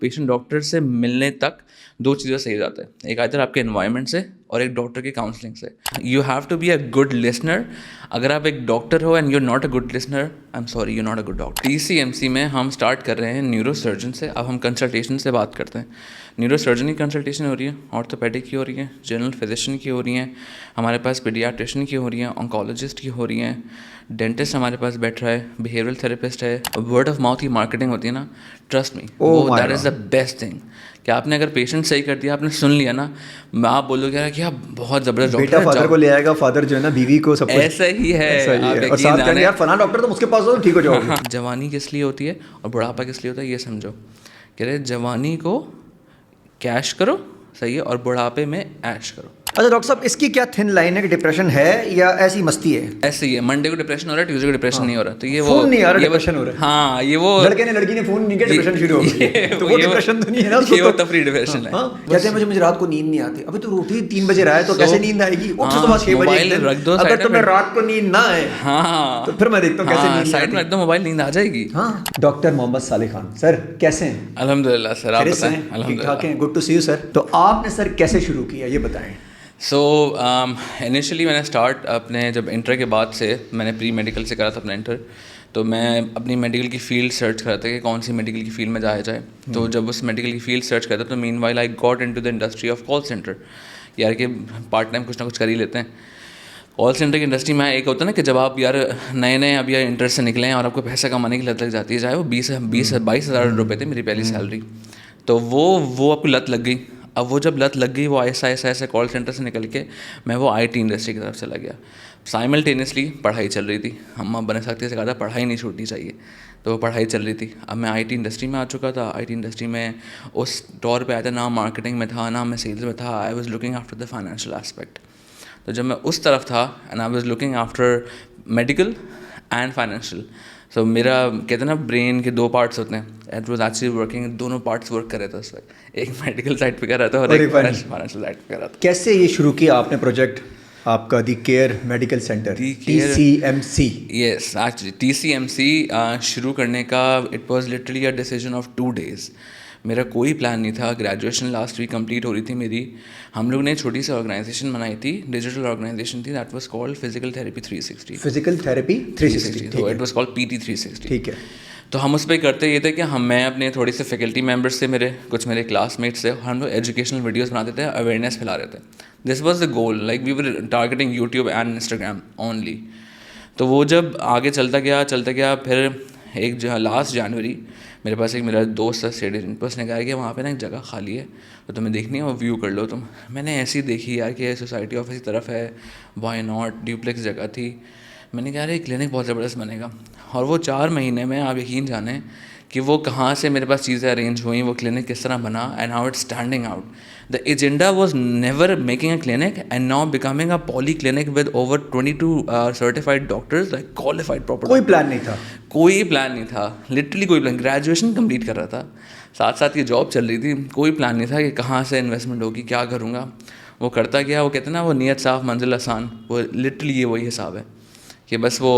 Patient doctor سے ملنے تک دو چیزیں صحیح ہو جاتا ہے, ایک آئدر آپ کے انوائرمنٹ سے اور ایک ڈاکٹر کی کاؤنسلنگ سے. You have to be a good listener. اگر آپ ایک ڈاکٹر ہو and you not a good listener, I am sorry, you not a good doctor. TCMC میں ہم اسٹارٹ کر رہے ہیں نیورو سرجن سے. اب ہم کنسلٹیشن سے بات کرتے ہیں. نیورو سرجن کی کنسلٹیشن ہو رہی ہے, آرتھوپیڈک کی ہو رہی ہے, جنرل فزیشین کی ہو رہی ہیں, ہمارے پاس پیڈیاٹریشن کی ہو رہی ہیں, آنکالوجسٹ کی ہو رہی ہیں, ڈینٹسٹ ہمارے پاس بیٹھ رہا ہے, بیہیورل تھراپسٹ ہے. ورڈ آف ماؤتھ کی مارکیٹنگ ہوتی ہے نا, ٹرسٹ می, وہ that is the best thing. کہ آپ نے اگر پیشنٹ صحیح کر دیا, آپ نے سن لیا نا, آپ بولو گے کہ آپ بہت زبردست ڈاکٹر بیٹا فادر کو لے آئے گا, فادر جو ہے نا بیوی کو, سب کچھ ایسا ہی ہے. اور ساتھ کہیں گے یار فلاں ڈاکٹر تم اس کے پاس ہو ٹھیک ہو جاؤ گے. جوانی کس لیے ہوتی ہے اور بڑھاپا کس لیے ہوتا ہے یہ سمجھو. کہ رہے جوانی کو کیش کرو, صحیح ہے, اور بڑھاپے میں ایش کرو. اچھا ڈاکٹر صاحب, اس کی کیا تھن لائن ہے کہ ڈپریشن ہے یا ایسی مستی ہے؟ ایسے ہی ہے, منڈے کو ڈپریشن ہو رہا ہے, ٹیوزڈے کو ڈپریشن نہیں ہو رہا, تو یہ وہ فون نہیں آ رہا, ڈپریشن ہو رہا ہے. ہاں یہ وہ لڑکے نے لڑکی نے فون نہیں کیا, ڈپریشن شروع ہو گئی, تو وہ ڈپریشن تو نہیں ہے نا, یہ وہ تفریح ڈپریشن ہے. کہتے ہیں مجھے رات کو نیند نہیں آتی. ابھی تو روٹی 3 بجے رہا ہے تو کیسے نیند آئے گی؟ اٹھ صبح 6 بجے رکھ دو. اگر تمہیں رات کو نیند نہ آئے ہاں تو پھر میں دیکھتا ہوں کیسے نیند سائڈ میں رکھ دو موبائل, نیند آ جائے گی. ہاں. ڈاکٹر محمد صالح خان سر کیسے ہیں؟ الحمد للہ سر, آپ بتائیں. ٹھیک ٹھاک ہیں, good to see you sir. تو آپ نے سر کیسے شروع کیا یہ بتائیں. سو انیشلی میں نے اسٹارٹ اپنے جب انٹر کے بعد سے میں نے پری میڈیکل سے کرا تھا اپنا انٹر, تو میں اپنی میڈیکل کی فیلڈ سرچ کرا تھا کہ کون سی میڈیکل کی فیلڈ میں جایا جائے. تو جب اس میڈیکل کی فیلڈ سرچ کرتا تو meanwhile I got into the industry of call centre. یار کہ پارٹ ٹائم کچھ نہ کچھ کر ہی لیتے ہیں. کال سینٹر کی انڈسٹری میں ایک ہوتا ہے نا کہ جب آپ یار نئے اب یار انٹر سے نکلیں اور آپ کو پیسہ کمانے کی لت لگ جاتی ہے, چاہے وہ 22,000 روپے تھے میری پہلی سیلری, تو وہ آپ کو لت لگ گئی. اب وہ جب لت لگ گئی, وہ ایسا کال سینٹر سے نکل کے میں وہ IT انڈسٹری کی طرف چلا گیا. سائملٹینیسلی پڑھائی چل رہی تھی. ہم بنے سکتے سے کہا تھا پڑھائی نہیں چھوڑنی چاہیے, تو وہ پڑھائی چل رہی تھی. اب میں IT انڈسٹری میں آ چکا تھا. IT انڈسٹری میں اس طور پہ آیا تھا, نہ مارکیٹنگ میں تھا نہ میں سیلز میں تھا. I was looking after the financial aspect. تو جب میں اس طرف تھا and I was looking after medical and financial, so میرا کہتے ہیں نا برین کے 2 پارٹس ہوتے ہیں, اٹ واز ایکچولی ورکنگ, دونوں پارٹس ورک کر رہے تھے اس وقت. ایک میڈیکل سائڈ پہ کر رہا تھا اور ایک فائنینشیل سائڈ پہ کر رہا تھا. کیسے یہ شروع کیا آپ نے پروجیکٹ آپ کا دی کیئر میڈیکل سینٹر TCMC؟ یس ایکچولی TCMC شروع کرنے کا it was literally a decision of 2 days. میرا کوئی پلان نہیں تھا. گریجویشن لاسٹ ویک کمپلیٹ ہو رہی تھی میری. ہم لوگ نے چھوٹی سی آرگنائزیشن بنائی تھی, ڈیجیٹل آرگنائزیشن تھی, that was called physical therapy 360. Physical therapy 360, تو اٹ واز کالڈ PT 360. ٹھیک ہے. تو ہم اس پہ کرتے یہ تھے کہ میں اپنے تھوڑی سے فیکلٹی ممبرس سے, کچھ میرے کلاس میٹس سے, ہم لوگ ایجوکیشنل ویڈیوز بناتے تھے, اویئرنیس پھیلا رہے تھے. This was the goal, like we were targeting YouTube and Instagram only. تو وہ جب آگے چلتا گیا پھر ایک لاسٹ جنوری میرے پاس ایک میرا دوست تھا سیڈ ایجنٹ, اس نے کہا کہ وہاں پہ نا ایک جگہ خالی ہے تو تمہیں دیکھنی ہے, وہ ویو کر لو تم. میں نے ایسی دیکھی یار کہ سوسائٹی آفس کی طرف ہے, وائی ناٹ, ڈیوپلیکس جگہ تھی. میں نے کہا یہ کلینک بہت زبردست بنے گا. اور وہ 4 مہینے میں آپ یقین جانیں کہ وہ کہاں سے میرے پاس چیزیں ارینج ہوئیں, وہ کلینک کس طرح بنا, and how it standing out. The agenda was never making a clinic and now becoming a polyclinic with over 22 certified doctors, like qualified proper. کوئی پلان نہیں تھا, لٹرلی کوئی پلان. گریجویشن کمپلیٹ کر رہا تھا, ساتھ یہ جاب چل رہی تھی. کوئی پلان نہیں تھا کہ کہاں سے انویسٹمنٹ ہوگی, کیا کروں گا. وہ کرتا گیا. وہ کہتے ہیں نا وہ نیت صاف منزل آسان, وہ لٹرلی یہ وہی حساب ہے کہ بس وہ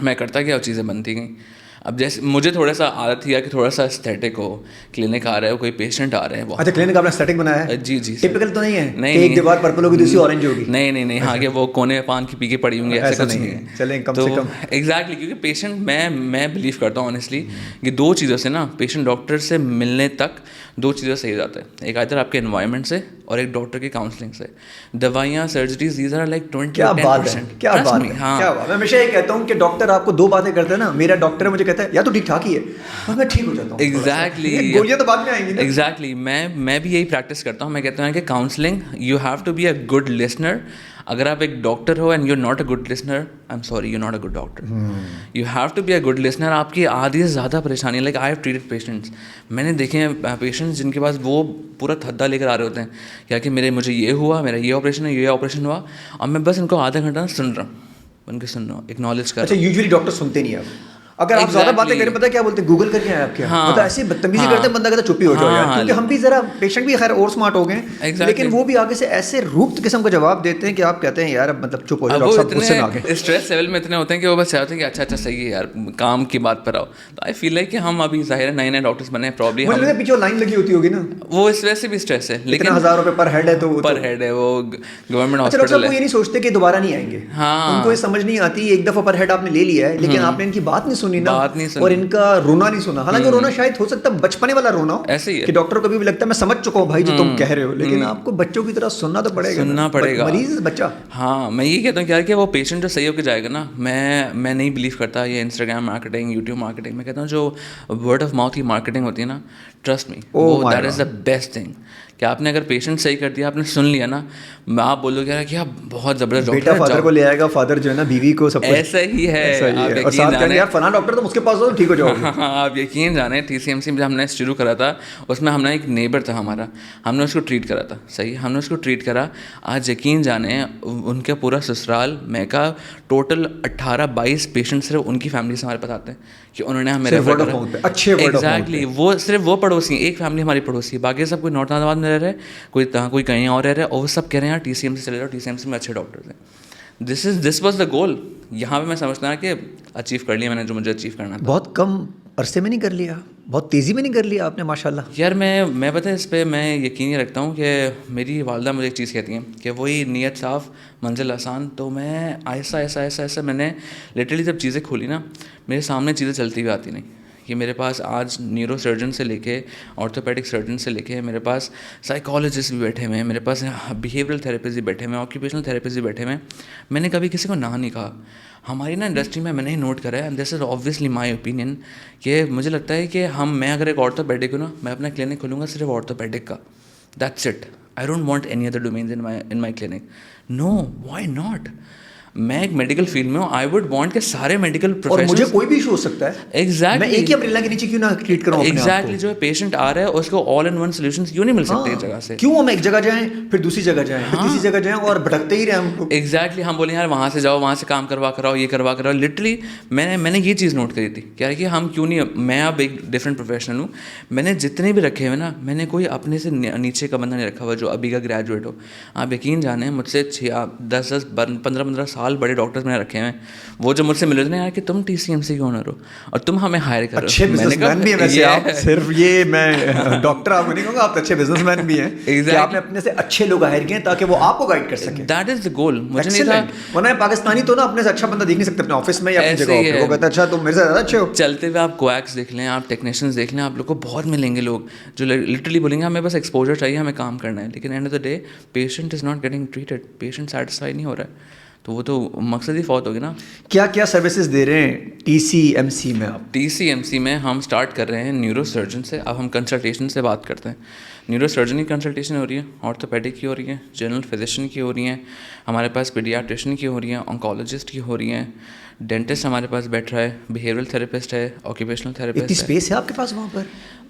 میں کرتا گیا اور چیزیں بنتی گئیں. اب جیسے مجھے تھوڑا سا عادت تھی کہ تھوڑا سا اسٹیٹک ہو, کلینک آ رہا ہے, کوئی پیشنٹ آ رہے ہیں. اچھا کلینک آپ نے اسٹیٹک بنایا ہے؟ جی ٹپیکل تو نہیں ہے کہ ایک دیوار پرپل ہوگی دوسری اورنج ہوگی؟ نہیں ہاں کہ وہ کونے میں پان کی پی کے پڑی ہوں گی, ایسا کچھ نہیں ہے. چلیں کم سے کم ایگزیکٹلی, کیونکہ پیشنٹ میں بلیو کرتا ہوں آنیسٹلی کہ 2 چیزوں سے نا, پیشنٹ ڈاکٹر سے ملنے تک 2 چیزیں صحیح ہو جاتا ہے, ایک آئدر آپ کے انوائرمنٹ سے اور ایک ڈاکٹر کی کاؤنسلنگ سے. دوائیاں, سرجریز, دیز آر لائک 20%. کیا بات ہے. ہاں میں ہمیشہ یہ کہتا ہوں کہ ڈاکٹر آپ کو 2 باتیں کرتے ہیں نا. میرا ڈاکٹر مجھے کہتا ہے یا تو ٹھیک ٹھاک ہی ہے, اور میں ٹھیک ہو جاتا ہوں. ایگزیکٹلی, گولیاں تو بعد میں آئیں گی. ایگزیکٹلی, میں بھی یہی پریکٹس کرتا ہوں. میں کہتا ہوں کہ counselling, you have to be a good listener. اگر آپ ایک ڈاکٹر ہو and you not a good listener, I am sorry, you not a good doctor. You have to be a good listener. آپ کی آدھی سے زیادہ پریشانی, like I have treated patients, میں نے دیکھے ہیں پیشنٹس جن کے پاس وہ پورا تھدا لے کر آ رہے ہوتے ہیں کیا کہ مجھے یہ ہوا, میرا یہ آپریشن ہے, یہ آپریشن ہوا, اور میں بس ان کو آدھا گھنٹہ سن رہا ہوں, ان کے سن رہا ہوں, اکنالج کر رہا ہوں. اچھا یوزلی ڈاکٹر سنتے نہیں آپ؟ اگر آپ زیادہ باتیں کریں پتہ کیا بولتے ہیں گوگل کر کے آئے آپ کیا مطلب ایسی بدتمیزی کرتے ہیں بندہ کہتا ہے چپ ہی ہو جاؤ یار کیونکہ ہم بھی ذرا پیشنٹ بھی خیر اور سمارٹ ہو گئے ہیں لیکن وہ بھی آگے سے ایسے روکت قسم کا جواب دیتے ہیں کہ آپ کہتے ہیں یار مطلب چپ ہو جاؤ ڈاکٹر صاحب غصے میں آ گئے. اسٹریس لیول میں اتنے ہوتے ہیں کہ وہ بس چاہتے ہیں کہ اچھا صحیح ہے یار کام کی بات پر آؤ. تو آئی فیل لائک کہ ہم ابھی ظاہر ہے نئے ڈاکٹرس بنے ہیں پرابلی پیچھے لائن لگی ہوتی ہوگی نا وہ اس وجہ سے بھی اسٹریس ہے لیکن 1000 روپے پر ہیڈ ہے تو پر ہیڈ ہے وہ گورنمنٹ ہاسپٹل ہے. وہ یہ نہیں سوچتے کہ دوبارہ نہیں آئیں گے. ان کو یہ سمجھ نہیں آتی ایک دفعہ پر ہیڈ آپ نے لے لیا ہے لیکن آپ نے ان کی بات نہیں سنی نا اور ان کا رونا نہیں سنا. حالانکہ رونا شاید ہو سکتا ہے بچپنے والا رونا ہو ایسے ہی ہے کہ ڈاکٹر کو بھی لگتا ہے میں سمجھ چکا ہوں بھائی جو تم کہہ رہے ہو لیکن آپ کو بچوں کی طرح سننا تو پڑے گا مریض بچہ. ہاں میں یہ کہتا ہوں کہ کہ وہ پیشنٹ جو صحیح ہو کے جائے گا نا میں نہیں بلیو کرتا یہ انسٹاگرام مارکیٹنگ یوٹیوب مارکیٹنگ. میں کہتا ہوں جو ورڈ آف ماؤتھ کی مارکیٹنگ ہوتی ہے نا trust me that is the best thing کہ آپ نے اگر پیشنٹ صحیح کر دیا آپ نے سن لیا نا آپ بولو گے کہ آپ بہت زبردست ڈاکٹر بیٹا فادر کو لے آئے گا فادر جو ہے نا بیوی کو سب ایسا ہی ہے. اور ساتھ کہیں یار فلاں ڈاکٹر تو اس کے پاس ہو ٹھیک ہو جاؤ گے. آپ یقین جانیں TCMC میں جب ہم نے شروع کرا تھا اس میں ہم نے ایک نیبر تھا ہمارا ہم نے اس کو ٹریٹ کرا تھا صحیح ہم نے اس کو ٹریٹ کرا. آج یقین جانیں ان کا پورا سسرال میں کا ٹوٹل 18-22 پیشنٹ صرف ان کی فیملی سے ہمارے پاس آتے ہیں کہ انہوں نے ہمیں ایگزیکٹلی وہ صرف وہ پڑوسی ایک فیملی ہماری پڑوسی باقی سب کوئی نارتھ آباد میں رہ رہے کوئی کہیں اور رہ رہے اور وہ سب کہہ رہے ہیں TCMC سے چلے جاؤ TCMC میں اچھے ڈاکٹرز ہیں. دس واز دا گول. یہاں پہ میں سمجھتا ہوں کہ اچیو کر لیا میں نے جو مجھے اچیو کرنا تھا. بہت کم عرصے میں نہیں کر لیا بہت تیزی میں نہیں کر لیا آپ نے ماشاء اللہ. یار میں پتہ ہے اس پہ میں یقین یہ رکھتا ہوں کہ میری والدہ مجھے ایک چیز کہتی ہیں کہ وہی نیت صاف منزل آسان. تو میں ایسا میں نے لٹرلی جب چیزیں کھولی نا میرے سامنے چیزیں چلتی ہوئی آتی نہیں. کہ میرے پاس آج نیورو سرجن سے لے کے آرتھوپیڈک سرجن سے لے کے میرے پاس سائیکالوجسٹ بھی بیٹھے ہوئے ہیں میرے پاس بیہیورل تھراپسٹ بھی بیٹھے ہوئے ہیں آکیوپیشنل تھراپسٹ بھی بیٹھے ہوئے ہیں. میں نے کبھی کسی کو نہ نہیں کہا. ہماری نا انڈسٹری میں نے نوٹ کرا ہے دس از آبویسلی مائی اوپینین کہ مجھے لگتا ہے کہ میں اگر ایک آرتھوپیڈک ہوں نا میں اپنا کلینک کھولوں گا صرف آرتھوپیڈک کا. That's it. I don't want any other domains in my clinic. No why not. میں ایک میڈیکل فیلڈ میں ہوں آئی ووڈ وانٹ کہ سارے میڈیکل پروفیشنل اور مجھے کوئی بھی ایشو ہو سکتا ہے ایگزیکٹلی میں ایک ہی امبریلا کے نیچے کیوں نہ ٹریٹ کروں ایگزیکٹلی جو پیشنٹ آ رہا ہے اس کو آل ان ون سولوشنز کیوں نہیں مل سکتے ایک جگہ سے. کیوں ہم ایک جگہ جائیں پھر دوسری جگہ جائیں پھر تیسری جگہ جائیں اور بھٹکتے ہی رہیں ہم. ایگزیکٹلی ہم بولیں یار وہاں سے جاؤ وہاں سے کام کروا کراؤ یہ کروا کراؤ. لٹرلی میں نے یہ چیز نوٹ کری تھی کیا کہ ہم کیوں نہیں میں اب ایک ڈفرینٹ پروفیشنل ہوں. میں نے جتنے بھی رکھے ہوئے نا میں نے کوئی اپنے سے نیچے کا بندہ نہیں رکھا ہوا جو ابھی کا گریجویٹ ہو. آپ یقین جانیں مجھ سے 10-15 سال بڑے ڈاکٹرز میں رکھے ہوئے ہیں. وہ جو مجھ سے ملے تھے یار کہ تم TCMC کے اونر ہو اور تم ہمیں ہائر کرو. اچھے بزنس مین بھی ہیں ویسے آپ صرف یہ میں ڈاکٹر آپ کو نہیں کہوں گا آپ اچھے بزنس مین بھی ہیں کہ آپ نے اپنے سے اچھے لوگ ہائر کیے تاکہ وہ آپ کو گائڈ کر سکیں. دیٹ از دا گول. مجھے نہیں تھا ورنہ پاکستانی تو نا اپنے سے اچھا بندہ دیکھ نہیں سکتے اپنے آفس میں یا اپنی جگہ پہ. وہ کہتا ہے اچھا تم میرے سے زیادہ اچھے ہو. چلتے ہوئے آپ کویکس دیکھ لیں آپ ٹیکنیشینز دیکھ لیں آپ لوگ کو بہت ملیں گے لوگ جو لٹرلی بولیں گے ہمیں بس ایکسپوجر چاہیے ہمیں کام کرنا ہے. لیکن and of the day patient is not getting treated. Patient satisfy نہیں ہو رہا ہے تو وہ تو مقصد ہی فوت ہوگی نا. کیا سروسز دے رہے ہیں TCMC میں آپ؟ TCMC میں ہم اسٹارٹ کر رہے ہیں نیورو سرجن سے. اب ہم کنسلٹیشن سے بات کرتے ہیں. نیورو سرجن کی کنسلٹیشن ہو رہی ہے آرتھوپیڈک کی ہو رہی ہے جنرل فزیشین کی ہو رہی ہیں ہمارے پاس پیڈیاٹریشین کی ہو رہی ہیں آنکالوجسٹ کی ہو رہی ہیں ڈینٹسٹ ہمارے پاس بیٹھ رہا ہے بیہیورل تھراپسٹ ہے آکیوپیشنل تھراپسٹ ہے. اسپیس ہے آپ کے پاس وہاں پر؟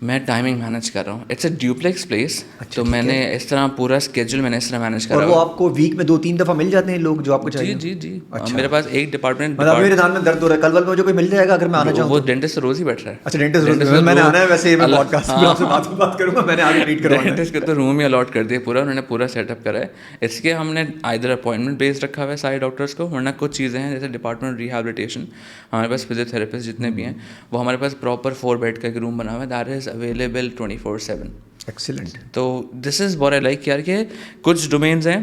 میں ٹائمنگ مینیج کر رہا ہوں. It's a duplex place. تو میں نے اس طرح پورا اسکیجول میں نے اس طرح مینیج کرا. اور وہ آپ کو ویک میں 2-3 دفعہ مل جاتے ہیں لوگ جو آپ کو چاہیے؟ جی میرے پاس ایک ڈپارٹمنٹ مطلب میرے دان میں درد ہو رہا ہے کل ول مجھے کوئی مل جائے گا اگر میں آنا چاہوں. وہ ڈینٹسٹ روز ہی بیٹھ رہا ہے. اچھا ڈینٹسٹ روز میں نے آنا ہے ویسے میں پوڈ کاسٹ میں آپ سے بات کروں گا میں نے آگے ٹریٹ کروانا ہے. ڈینٹسٹ کا تو روم ہی الاٹ کر دیا پورا انہوں نے پورا سیٹ اپ کرا ہے. اس کے ہم نے آئدر اپوائنٹمنٹ بیس رکھا ہوا ہے سارے ڈاکٹرس کو ورنہ کچھ چیزیں ہیں جیسے ڈپارٹمنٹ ریہیبلیٹیشن ہمارے پاس فزیو تھراپسٹ جتنے بھی ہیں وہ ہمارے پاس پراپر 4 بیڈ کا ایک روم بنا ہوا ہے دیٹ از اویلیبل 24/7. ایکسیلنٹ. تو دس از واٹ آئی لائک یار کہ کچھ ڈومینز ہیں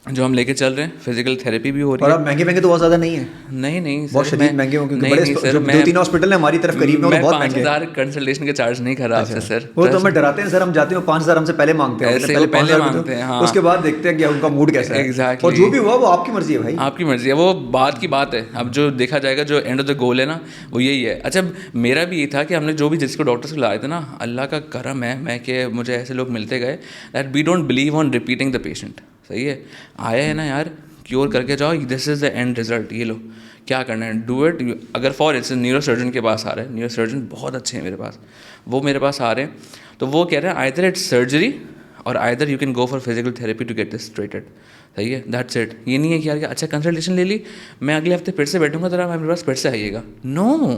جو ہم لے کے چل رہے ہیں. فزیکل تھراپی بھی ہو رہی ہے. اور مہنگے تو بہت زیادہ نہیں ہیں. نہیں بہت شدید مہنگے ہوں کیونکہ بڑے 2-3 ہاسپٹل ہیں ہماری طرف قریب میں بہت مہنگے. 5,000 کنسلٹیشن کے چارج نہیں کر رہا آپ سے سر. وہ تو ہمیں ڈراتے ہیں سر ہم جاتے ہیں 5,000 ہم سے پہلے مانگتے ہیں پہلے مانگتے ہیں اس کے بعد دیکھتے ہیں کہ ان کا موڈ کیسا ہے. ایگزیکٹلی. اور جو بھی ہوا وہ آپ کی مرضی ہے بھائی. آپ کی مرضی ہے وہ بات کی بات ہے. اب جو دیکھا جائے گا جو اینڈ آف دا گول ہے نا وہ یہی ہے. اچھا میرا بھی یہ تھا کہ ہم نے جو بھی جس کو ڈاکٹرس کو لائے تھے نا اللہ کا کرم ہے میں کہ مجھے ایسے لوگ ملتے گئے that we don't believe on repeating the patient. صحیح ہے آیا ہے نا یار کیور کر کے جاؤ دس از دا اینڈ ریزلٹ. یہ لو کیا کرنا ہے ڈو اٹ. اگر فار انسٹنس نیورو سرجن کے پاس آ رہے ہیں نیورو سرجن بہت اچھے ہیں میرے پاس وہ میرے پاس آ رہے ہیں تو وہ کہہ رہے ہیں آئدر اٹس سرجری اور either you can go for physical therapy to get this treated. صحیح ہے دیٹس اٹ. یہ نہیں ہے کہ یار اچھا کنسلٹیشن لے لی میں اگلے ہفتے پھر سے بیٹھوں گا ذرا میرے پاس پھر سے آئیے گا. نو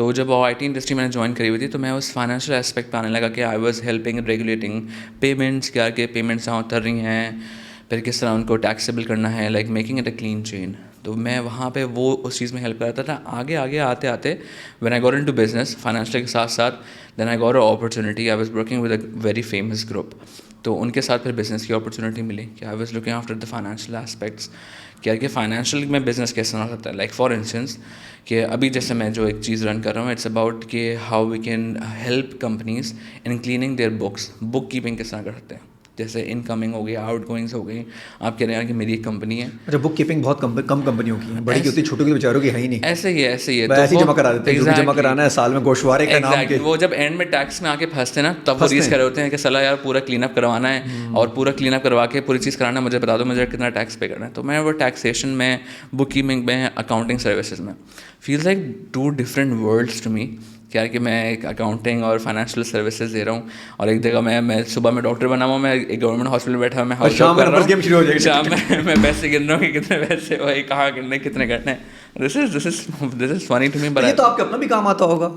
تو جب IT انڈسٹری میں نے جوائن کری ہوئی تھی تو میں اس فائنینشیل اسپیکٹ پہ آنے لگا کہ I was helping regulating payments, کیا کہ پیمنٹس کہاں اتر رہی ہیں, پھر کس طرح ان کو ٹیکسیبل کرنا ہے, like making it a clean chain. تو میں وہاں پہ وہ اس چیز میں ہیلپ کرتا تھا. آگے آتے آتے when I got into business financial کے ساتھ ساتھ, then I got a opportunity. I was working with a very famous group. تو ان کے ساتھ پھر بزنس کی اپرچونیٹی ملی کہ آئی was looking after the financial aspects, کیا کہ فائنینشیل میں بزنس کیسے نہ ہوتا ہے. لائک فار انسٹنس کہ ابھی جیسے میں جو ایک چیز رن کر رہا ہوں, اٹس اباؤٹ کہ how we can help companies in cleaning their books. Bookkeeping کس طرح کر سکتے ہیں, جیسے ان کمنگ ہو گئی, آؤٹ گوئنگس ہو گئی. آپ کہہ رہے ہیں کہ میری ایک کمپنی ہے. اچھا, بک کیپنگ بہت کم کمپنیوں کی ہے, بڑی کی ہوتی ہے, چھوٹوں کی بیچاروں کی ہے ہی نہیں. ایسے ہی ہے ایسے ہی جمع کرا دیتے ہیں, جو جمع کرانا ہے سال میں گوشوارے کا نام کے. وہ جب اینڈ میں ٹیکس میں آ کے پھنستے ہیں نا, تب وہ ریز کر رہے ہوتے ہیں کہ صلاح یار پورا کلین اپ کروانا ہے, اور پورا کلین اپ کروا کے پوری چیز کرانا ہے, مجھے بتا دو مجھے کتنا ٹیکس پے کرنا ہے. تو میں وہ ٹیکسیشن میں, بک کیپنگ میں, اکاؤنٹنگ سروسز میں, feels like 2 different worlds to me. کیا کہ میں ایک اکاؤنٹنگ اور فائنینشیل سروسز دے رہا ہوں, اور ایک جگہ میں صبح میں ڈاکٹر بنا ہوا ہوں, میں ایک گورنمنٹ ہاسپٹل میں بیٹھا ہوں, میں ہاؤس جاب کر رہا ہوں, شام میں پیسے گن رہا ہوں کہ کتنے پیسے بھائی کہاں گننے کتنے کرنے. دس از فنی ٹو می. یہ تو آپ کے اپنا بھی کام آتا ہوگا,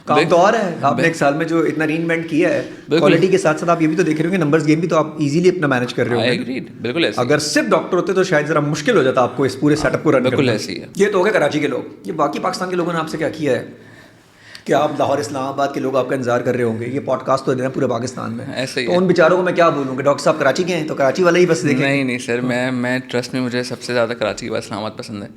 کام تو اور ہے. آپ نے ایک سال میں جو اتنا ری انوینٹ کیا ہے کوالٹی کے ساتھ ساتھ, آپ یہ بھی تو دیکھ رہے ہوں کہ نمبرز گیم بھی تو آپ ایزیلی اپنا مینیج کر رہے ہو. بالکل ایسے, اگر صرف ڈاکٹر ہوتے تو شاید ذرا مشکل ہو جاتا آپ کو اس پورے سیٹ اپ کو رن کرنا. بالکل ایسے ہی ہے. یہ تو ہو گیا کراچی کے لوگ. یہ باقی پاکستان کے لوگوں نے آپ سے کیا کیا ہے کہ آپ لاہور اسلام آباد کے لوگ آپ کا انتظار کر رہے ہوں گے, یہ پوڈ کاسٹ تو دینا پورے پاکستان میں. ایسے ہی تو ان بیچاروں کو میں کیا بولوں کہ ڈاکٹر صاحب کراچی کے ہیں تو کراچی والے ہی بس دیکھیں. نہیں سر, میں ٹرسٹ میں مجھے سب سے زیادہ کراچی کے بعد اسلام آباد پسند ہے.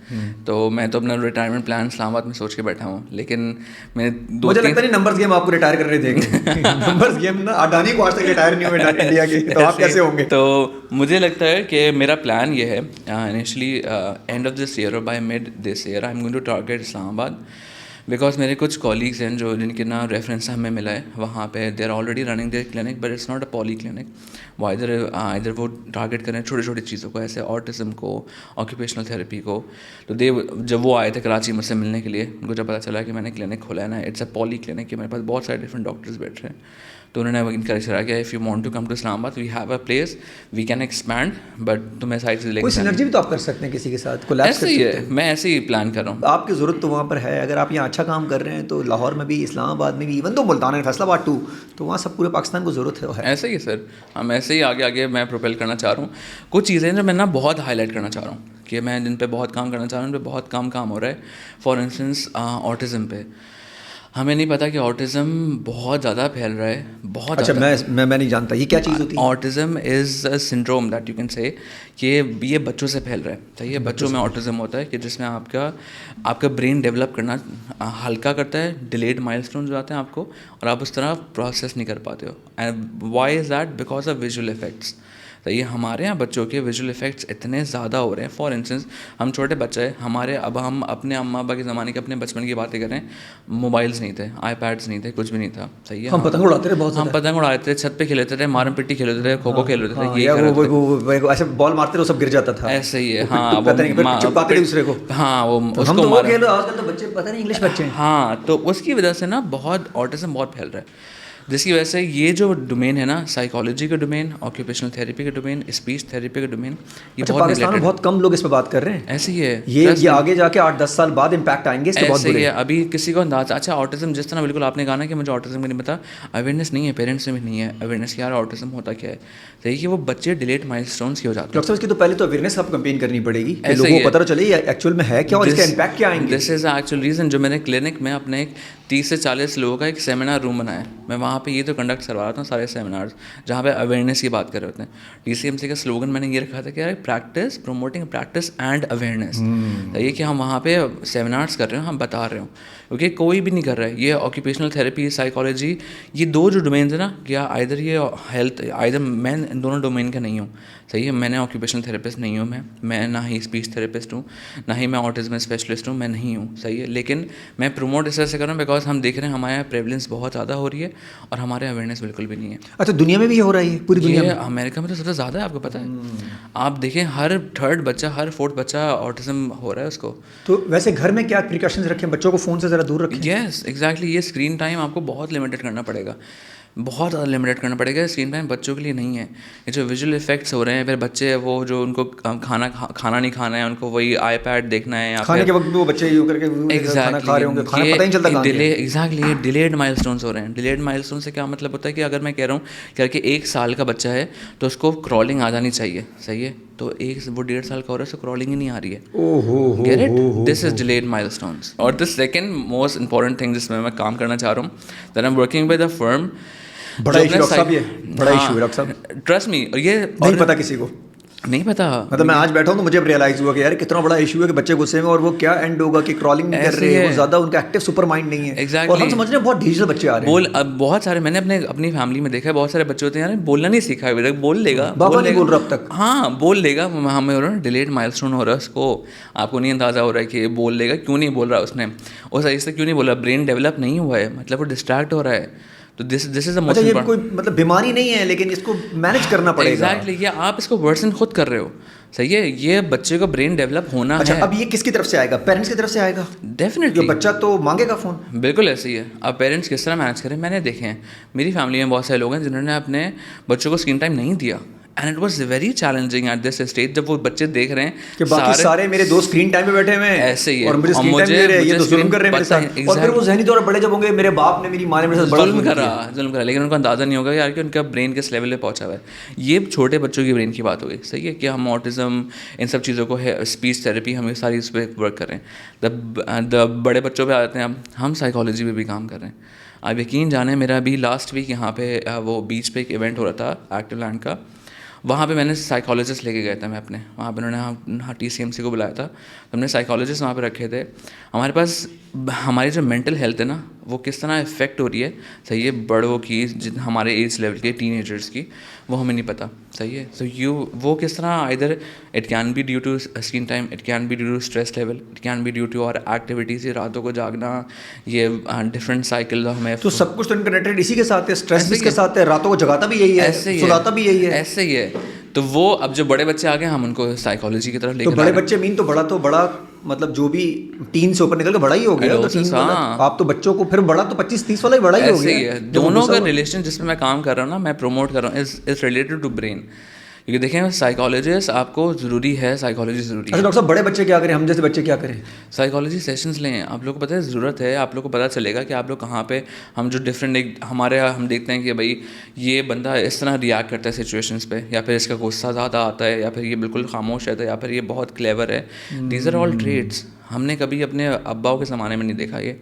تو میں تو اپنا ریٹائرمنٹ پلان اسلام آباد میں سوچ کے بیٹھا ہوں, لیکن میں مجھے لگتا نہیں نمبرز گیم آپ کو ریٹائر کرنے دیں گے. نمبرز گیم نا اڈانی کو آج تک ریٹائر نہیں ہوئے انڈیا کے, تو آپ کیسے ہوں گے؟ تو مجھے لگتا ہے کہ میرا پلان یہ ہے initially end of this year اور by mid this year I am going to target Islamabad. Because میرے کچھ کالیگس ہیں جو جن کے نا ریفرنس ہمیں ملا ہے وہاں پہ, they are already running their clinic but it's not a polyclinic. وہ ادھر وہ ٹارگیٹ کریں چھوٹی چھوٹی چیزوں کو, ایسے آٹزم کو, آکوپیشنل تھراپی کو. تو جب وہ آئے تھے کراچی مجھ سے ملنے کے لیے, ان کو جب پتا چلا کہ میں نے کلینک کھولا ہے نا, اٹس اے پالی کلینک, کہ میرے پاس بہت سارے ڈفرنٹ ڈاکٹرز بیٹھ رہے ہیں, تو انہوں نے انکریج کرا کہ if you want to come to Islamabad we have a place, we can expand, but تمہیں سائڈ سے لے کے کوئی سینرجی بھی تو آپ کر سکتے ہیں کسی کے ساتھ, کولیبس کر سکتے ہیں. میں ایسے ہی پلان کر رہا ہوں. آپ کی ضرورت تو وہاں پر ہے. اگر آپ یہاں اچھا کام کر رہے ہیں تو لاہور میں بھی, اسلام آباد میں بھی, ایون تو ملتان ہے, فیصل آباد 2, تو وہاں سب پورے پاکستان کو ضرورت ہے. ایسے ہی ہے سر, ہم ایسے ہی آگے میں پروپیل کرنا چاہ رہا ہوں. کچھ چیزیں جو میں نا بہت ہائی لائٹ کرنا چاہ رہا ہوں کہ میں جن پہ بہت کام کرنا چاہ رہا ہوں, ان پہ بہت کام ہو رہا ہے. فار انسٹنس آٹزم پہ ہمیں نہیں پتا کہ آٹزم بہت زیادہ پھیل رہا ہے, بہت. اچھا, میں نہیں جانتا یہ کیا چیز ہوتی ہے. Autism is a syndrome that you can say کہ یہ بچوں سے پھیل رہا ہے. صحیح ہے, بچوں میں آٹزم ہوتا ہے کہ جس میں آپ کا برین ڈیولپ کرنا ہلکا کرتا ہے, ڈیلیڈ مائلسٹونز جو آتے ہیں آپ کو, اور آپ اس طرح پروسیس نہیں کر پاتے ہو. And why is that? Because of visual effects. تو یہ ہمارے یہاں بچوں کے ویژول افیکٹس اتنے زیادہ ہو رہے ہیں. فار انسٹنس ہم چھوٹے بچے ہمارے, اب ہم اپنے اماں ابا کے زمانے کے اپنے بچپن کی باتیں کریں, موبائلس نہیں تھے, آئی پیڈس نہیں تھے, کچھ بھی نہیں تھا. صحیح ہے, ہم پتنگ اڑاتے تھے, بہت ہم پتنگ اڑاتے تھے, چھت پہ کھیلتے تھے, مارم پٹی کھیلتے تھے, کھوکھو کھیلتے تھے, ایسے بال مارتے تھے, سب گر جاتا تھا. ایسے ہی ہے. ہاں, چپکاتے دوسرے کو. ہاں, وہ اس کو مارا. آج کل تو بچے پتہ نہیں انگلش بچے ہیں. ہاں, تو اس کی وجہ سے نا بہت آٹزم بہت پھیل رہا ہے, جس کی وجہ سے یہ جو ڈومین ہے نا, سائیکالوجی کا ڈومین, آکوپیشنل تھیراپی کا ڈومین, اسپیچ تھیراپی کا ڈومین, یہ بہت پاکستان میں بہت کم لوگ اس پہ بات کر رہے ہیں. ایسے ہی ہے, یہ آگے جا کے 8-10 سال بعد امپیکٹ آئیں گے اس کے. بہت برے. ابھی کسی کو اندازہ, اچھا آٹزم جس طرح بالکل آپ نے کہا نا کہ مجھے آٹزم کا نہیں پتا, اویئرنیس نہیں ہے, پیرنٹس میں بھی نہیں ہے اویئرنیس کہ یار آٹزم ہوتا کیا ہے. صحیح کہ وہ بچے ڈیلیٹ مائلسٹونز کی ہو جاتے ہیں. ڈاکٹر صاحب اس کی تو پہلے تو اویئرنیس آپ کمپین کرنی پڑے گی کہ لوگوں کو پتہ چلے یہ ایکچوئل میں ہے کیا اور اس کا امپیکٹ کیا آئیں گے. دس از ایکچوئل ریزن جو میں نے کلینک میں اپنے ایک 30 سے 40 لوگوں کا ایک سیمینار روم بنایا ہے. میں وہاں پہ یہ تو کنڈکٹ کروا رہا تھا سارے سیمینارز جہاں پہ اویئرنیس کی بات کر رہے ہوتے ہیں. DCMC کا سلوگن میں نے یہ رکھا تھا کہ یار practice, promoting practice and awareness. یہ کہ ہم وہاں پہ سیمینارز کر رہے ہیں, ہم بتا رہے ہوں, کیونکہ کوئی بھی نہیں کر رہا ہے. یہ آکوپیشنل تھیراپی, سائیکالوجی, یہ 2 جو ڈومینز ہیں نا, یا آئدر یہ ہیلتھ, آئدر میں ان دونوں ڈومین کا نہیں ہوں. صحیح ہے, میں نے آکوپیشنل تھیراپسٹ نہیں ہوں, میں نہ ہی اسپیچ تھیراپسٹ ہوں, نہ ہی میں آٹزم اسپیشلسٹ ہوں, میں نہیں ہوں. صحیح ہے, لیکن میں پروموٹ اس طرح سے کر رہا ہوں بیکاز ہم دیکھ رہے ہیں ہمارے یہاں پریولنس بہت زیادہ ہو رہی ہے اور ہمارے اویئرنیس بالکل بھی نہیں ہے. اچھا, دنیا میں بھی یہ ہو رہا ہے, پوری دنیا میں؟ امریکہ میں تو سب سے زیادہ ہے, آپ کو پتہ ہے. آپ دیکھیں ہر 3rd بچہ, ہر 4th بچہ آٹزم ہو رہا ہے اس کو. تو ویسے گھر میں کیا پریکاشنز رکھیں, بچوں کو فون سے ذرا دور رکھیں؟ یس ایگزیکٹلی, یہ اسکرین ٹائم آپ کو بہت لمیٹڈ کرنا پڑے گا. بہت زیادہ لمیٹیڈ کرنا پڑے گا. اسکرین ٹائم بچوں کے لیے نہیں ہے. یہ جو ویژول افیکٹس ہو رہے ہیں, پھر بچے وہ جو ان کو کھانا نہیں کھانا ہے, ان کو وہی آئی پیڈ دیکھنا ہے, کھانے کے وقت بھی وہ بچے یوں کر کے کھانا کھا رہے ہوں گے, کھانا پتہ ہی نہیں چلتا کہاں ہے. ایگزیکٹلی یہ ڈیلیڈ مائل اسٹونس ہو رہے ہیں. ڈیلیڈ مائل اسٹون سے کیا مطلب ہوتا ہے کہ اگر میں کہہ رہا ہوں کہ 1 سال کا بچہ ہے تو اس کو کرالنگ آ جانی چاہیے, صحیح ہے, تو وہ 1.5 سال کا ہو رہا ہے, اس کو کرالنگ ہی نہیں آ رہی ہے. Get it, this is detailed milestones. اور the second most important thing جس میں کام کرنا چاہ رہا ہوں, that I am working with a firm. بڑا ایشو صاحب, یہ بڑا ایشو ہے ڈاکٹر صاحب, ٹرسٹ می. یہ نہیں پتا کسی کو, نہیں پتا. مطلب میں آج بیٹھا ہوں تو مجھے ریئلائز ہوا کہ یار کتنا بڑا ایشو ہے کہ بچے غصے میں, اور وہ کیا اینڈ ہوگا کہ کرالنگ نہیں کر رہے ہیں, وہ زیادہ ان کا ایکٹیو سپر مائنڈ نہیں ہے. اور ہم سمجھ رہے ہیں بہت ڈیجیٹل بچے آ رہے ہیں. اب بہت سارے, میں نے اپنی فیملی میں دیکھا ہے, بہت سارے بچے ہوتے ہیں یار بولنا نہیں سیکھا ابھی تک, بول لے گا, بابا نہیں بول رہا اب تک, ہاں بول لے گا, ہمیں ہو رہا ہے ڈیلیڈ مائل اسٹون ہو رہا ہے اس کو. آپ کو نہیں اندازہ ہو رہا ہے کہ بول لے گا, کیوں نہیں بول رہا اس نے, اور صحیح سے کیوں نہیں بول رہا, برین ڈیولپ نہیں ہوا ہے, مطلب وہ ڈسٹریکٹ ہو رہا ہے. تو دس از اے موسٹ یہ کوئی مطلب بیماری نہیں ہے, لیکن اس کو مینیج کرنا پڑے گا. ایگزیکٹلی, یہ آپ اس کو ورسن خود کر رہے ہو, صحیح ہے. یہ بچے کا برین ڈیولپ ہونا ہے. اب یہ کس کی طرف سے آئے گا, پیرنٹس کی طرف سے آئے گا ڈیفینیٹلی. بچہ تو مانگے گا فون. بالکل ایسے ہی ہے. اب پیرنٹس کس طرح مینیج کریں, میں نے دیکھے ہیں میری فیملی میں بہت سارے لوگ ہیں جنہوں نے اپنے بچوں کو اسکرین ٹائم نہیں دیا, and it was very challenging at this stage. جب وہ بچے دیکھ رہے ہیں کہ باقی سارے میرے دوست اسکرین ٹائم پہ بیٹھے ہوئے ہیں, ایسے ہی ہے, اور مجھے اسکرین ٹائم دے رہے ہیں, یہ تو ظلم کر رہے ہیں میرے ساتھ. اور پھر وہ ذہنی طور پر بڑے جب ہوں گے, میرے باپ نے میری ماں نے میرے ساتھ بڑا ظلم کرا, لیکن ان کو اندازہ نہیں ہوگا یار کہ ان کا برین کس لیول پہ پہنچا ہوا ہے. یہ چھوٹے بچوں کی برین کی بات ہو گئی, صحیح ہے, کہ ہم آٹزم ان سب چیزوں کو, اسپیچ تھراپی, ہم یہ ساری اس پہ ورک کر رہے ہیں. بڑے بچوں پہ آتے ہیں, ہم سائیکالوجی پہ بھی کام کر رہے ہیں. آپ یقین جانیں, میرا ابھی لاسٹ ویک یہاں پہ وہ بیچ پہ ایک ایونٹ ہو رہا تھا ایکٹیو لینڈ کا, وہاں پہ میں نے سائیکالوجسٹ لے کے گئے تھے میں اپنے, وہاں پہ انہوں نے TCMC کو بلایا تھا, ہم نے سائیکالوجسٹ وہاں پہ رکھے تھے. ہمارے پاس ہماری جو مینٹل ہیلتھ ہے نا, وہ کس طرح افیکٹ ہو رہی ہے, صحیح ہے, بڑوں کی, ہمارے ایج لیول کے ٹین ایجرس کی, وہ ہمیں نہیں پتہ, صحیح ہے. سو وہ کس طرح either it can be due to screen time, it can be due to stress level, it can be due to our activities, راتوں کو جاگنا, یہ ڈفرینٹ سائیکل ہمیں. تو سب کچھ تو انکنیکٹڈ اسی کے ساتھ ہے, اسٹریس بھی اس کے ساتھ ہے, راتوں کو جگاتا بھی یہی ہے, سلاتا بھی یہی ہے, ایسے ہی ہے. تو وہ اب جو بڑے بچے آ گئے, ہم ان کو سائیکالوجی کی طرف لے کے, تو بڑے بچے مین تو بڑا مطلب جو بھی 3 سے اوپر نکل کے بڑا ہی ہو گیا. آپ تو بچوں کو پھر بڑا تو 25-30 والا ہی بڑا ہی ہو گیا. دونوں کا ریلیشن جس میں میں کام کر رہا ہوں نا, میں پروموٹ کر رہا ہوں, از ریلیٹڈ ٹو برین. کیونکہ دیکھیں سائیکالوجسٹ آپ کو ضروری ہے, سائیکالوجی ضروری ہے. ڈاکٹر صاحب بڑے بچے کیا کریں, ہم جیسے بچے کیا کریں؟ سائیکالوجی سیشنز لیں, آپ لوگ کو پتہ ہے ضرورت ہے, آپ لوگ کو پتہ چلے گا کہ آپ لوگ کہاں پہ, ہم جو ڈفرینٹ ہمارے ہم دیکھتے ہیں کہ بھائی یہ بندہ اس طرح ریئیکٹ کرتا ہے سچویشنس پہ, یا پھر اس کا غصہ زیادہ آتا ہے, یا پھر یہ بالکل خاموش رہتا ہے, یا پھر یہ بہت کلیور ہے. These are all traits. ہم نے کبھی اپنے اباؤں کے زمانے میں نہیں دیکھا یہ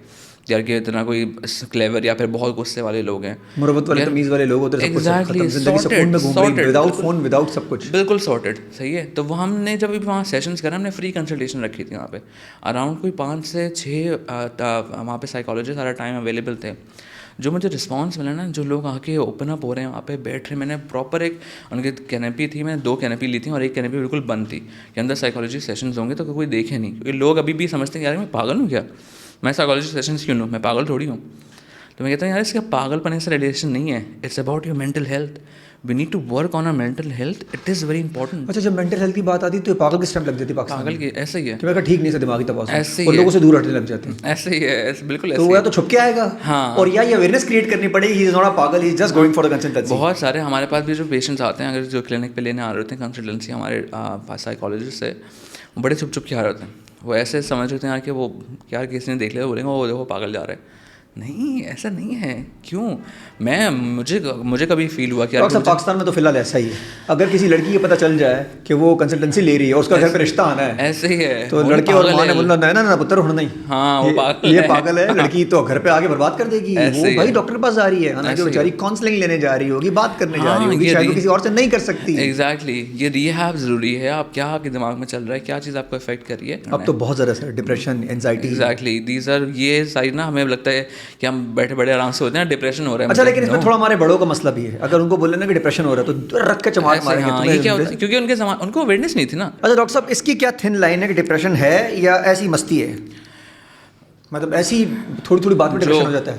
یار کہ اتنا کوئی کلیور یا پھر بہت غصے والے لوگ ہیں, مربت والے تمیز والے لوگ ہوتے ہیں, ایگزیکٹلی وداؤٹ فون وداؤٹ سب کچھ بالکل سارٹیڈ, صحیح ہے. تو وہ ہم نے جب وہاں سیشنز کرا, ہم نے فری کنسلٹیشن رکھی تھی وہاں پہ, اراؤنڈ کوئی 5 سے 6 وہاں پہ سائیکالوجسٹ ہر ٹائم اویلیبل تھے. جو مجھے رسپانس ملا نا, جو لوگ آ کے اوپن اپ ہو رہے ہیں, وہاں پہ بیٹھ رہے, میں نے پراپر ایک ان کی کینپی تھی, میں نے 2 کینپی لی تھی, اور ایک کینپی بالکل بند تھی کہ اندر سائیکالوجی سیشنز ہوں گے تو کوئی دیکھے نہیں, کیونکہ لوگ ابھی بھی سمجھتے ہیں یار میں پاگل ہوں کیا, میں سائیکالوجی سیشنز کیوں لوں, میں پاگل تھوڑی ہوں. تو میں کہتا ہوں یار اس کا پاگل پنے سے ریلیشن نہیں ہے, it's about your mental health. We need to work on our mental health, it is very important. اچھا, جب مینٹل ہیلتھ کی بات آتی ہے تو پاگل کس ٹائم لگ جاتی ہے پاکستان پاگل کی, ایسا ہی ہے کہ میں ٹھیک نہیں سے دماغی تباہ, ایسے اور لوگوں سے دور ہٹنے لگ جاتے ہیں, ایسے ہی ہے, بالکل. تو وہ تو چھپ کے آئے گا, ہاں, اور یا یہ اویئرنیس کریٹ کرنی پڑے گی, ہی از ناٹ ا پاگل, he is just going for the consultancy. بہت سارے ہمارے پاس بھی جو پیشنٹس آتے ہیں, اگر جو کلینک پہ لینے آ رہے ہوتے ہیں کنسلٹنسی, ہمارے سائیکالوجسٹ سے, وہ بڑے چھپ کے آ رہے ہوتے ہیں. وہ ایسے سمجھ ہوتے ہیں یار کہ وہ یار کسی نے دیکھ لیا, بولیں گے وہ دیکھو پاگل جا رہا ہے. نہیں, ایسا نہیں ہے. کیوں؟ مجھے کبھی فیل ہوا کہ پاکستان میں تو فی الحال ایسا ہی ہے, اگر کسی لڑکی کو پتہ چل جائے کہ وہ کنسلٹنسی لے رہی ہے, اس کا گھر پہ رشتہ آنا ہے, ایسے ہی ہے, تو لڑکے اور ماں نے بولنا نا پتر ہونا نہیں, ہاں یہ پاگل ہے, لڑکی تو گھر پہ آگے برباد کر دے گی. وہ بھائی ڈاکٹر کے پاس جا رہی ہے, حالانکہ بیچاری کاؤنسلنگ لینے جا رہی ہوگی, بات کرنے جا رہی ہوگی, شاید وہ کسی اور سے نہیں کر سکتی. ایگزیکٹلی, یہ ریہیب ضروری ہے. آپ کیا آپ کے دماغ میں چل رہا ہے, کیا چیز آپ کو افیکٹ کر رہی ہے. اب تو بہت زیادہ sir depression, anxiety, exactly these are, یہ ساری نا ہمیں لگتا ہے کہ ہم بیٹھے بڑے آرام سے ہوتے ہیں, ڈپریشن ہو رہا ہے. اچھا, لیکن اس میں تھوڑا ہمارے بڑوں کا مسئلہ بھی ہے. اگر ان کو بولے نا کہ ڈپریشن ہو رہا ہے تو رکھ کے چماٹ ماریں گے, یہ کیا ہوتا ہے, کیونکہ ان کو اویئرنیس نہیں تھی نا. اچھا ڈاکٹر صاحب, اس کی کیا تھن لائن ہے کہ ڈپریشن ہے یا ایسی مستی ہے, مطلب ایسی تھوڑی بات میں ڈپریشن ہو جاتا ہے؟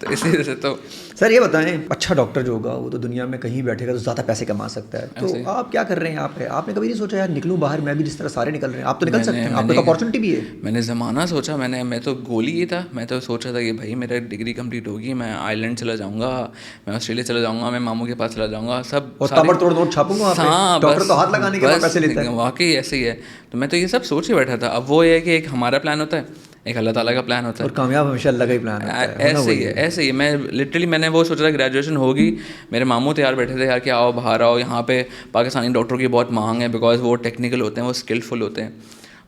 تو اسی وجہ سے تو سر یہ بتائیں, اچھا ڈاکٹر جو ہوگا وہ تو دنیا میں کہیں بیٹھے گا تو زیادہ پیسے کما سکتا ہے, تو آپ کیا کر رہے ہیں آپ نے کبھی نہیں سوچا یار نکلوں باہر, میں بھی جس طرح سارے نکل رہے ہیں, آپ تو نکل سکتے ہیں, آپ کو تو اپارچونیٹی بھی ہے. میں نے زمانہ سوچا, میں تو گول ہی تھا, میں تو سوچا تھا کہ بھائی میرا ڈگری کمپلیٹ ہوگی, میں آئرلینڈ چلا جاؤں گا, میں آسٹریلیا چلا جاؤں گا, میں ماموں کے پاس چلا جاؤں گا, سب تابڑ توڑ نوٹ چھاپوں گا, ڈاکٹر تو ہاتھ لگانے کے بعد پیسے لیتا ہے. واقعی ایسے ہی ہے. تو میں تو یہ سب سوچ ہی بیٹھا تھا. اب وہ یہ ہے کہ ایک ہمارا پلان ہوتا ہے, ایک اللہ تعالیٰ کا پلان ہوتا ہے, اور کامیاب ہمیشہ اللہ کا ہی پلان ہوتا ہے. ایسے ہی میں لٹرلی میں نے وہ سوچا تھا گریجویشن ہوگی, میرے ماموں تیار بیٹھے تھے یار کہ آؤ باہر آؤ, یہاں پہ پاکستانی ڈاکٹروں کی بہت مانگ ہے بیکاز وہ ٹیکنیکل ہوتے ہیں, وہ اسکلفل ہوتے ہیں.